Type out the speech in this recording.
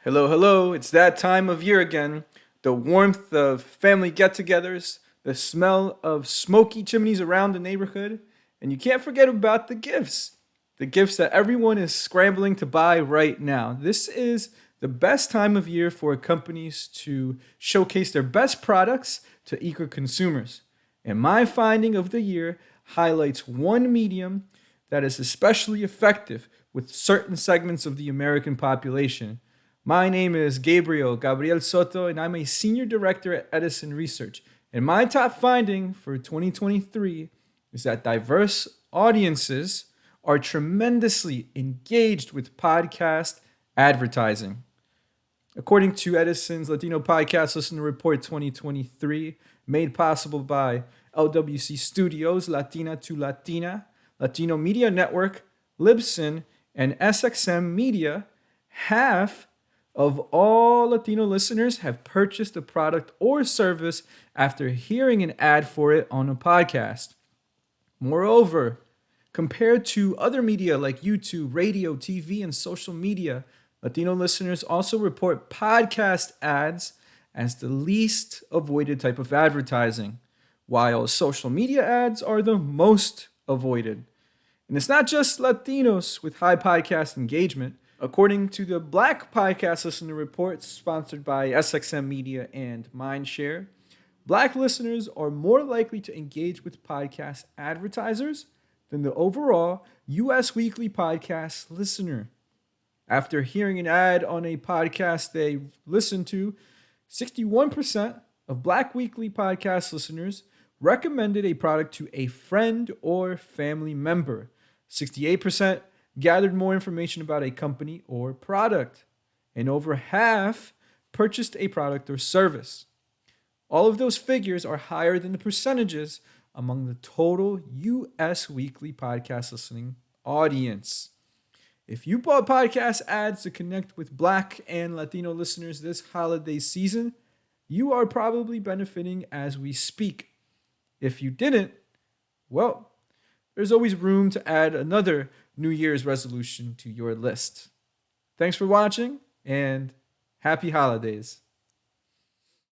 Hello, hello. It's that time of year again. The warmth of family get togethers, the smell of smoky chimneys around the neighborhood, and you can't forget about the gifts. The gifts that everyone is scrambling to buy right now. This is the best time of year for companies to showcase their best products to eager consumers. And my finding of the year highlights one medium that is especially effective with certain segments of the American population. My name is Gabriel Soto, and I'm a senior director at Edison Research. And my top finding for 2023 is that diverse audiences are tremendously engaged with podcast advertising. According to Edison's Latino Podcast Listener Report 2023, made possible by LWC Studios, Latina to Latina, Latino Media Network, Libsyn, and SXM Media, half of all Latino listeners have purchased a product or service after hearing an ad for it on a podcast. Moreover, compared to other media like YouTube, radio, TV, and social media, Latino listeners also report podcast ads as the least avoided type of advertising, while social media ads are the most avoided. And it's not just Latinos with high podcast engagement. According to the Black Podcast Listener Report, sponsored by SXM Media and Mindshare, Black listeners are more likely to engage with podcast advertisers than the overall U.S. weekly podcast listener. After hearing an ad on a podcast they listen to, 61% of Black weekly podcast listeners recommended a product to a friend or family member. 68% gathered more information about a company or product, and over half purchased a product or service. All of those figures are higher than the percentages among the total U.S. weekly podcast listening audience. If you bought podcast ads to connect with Black and Latino listeners this holiday season, you are probably benefiting as we speak. If you didn't, well, there's always room to add another New Year's resolution to your list. Thanks for watching, and happy holidays.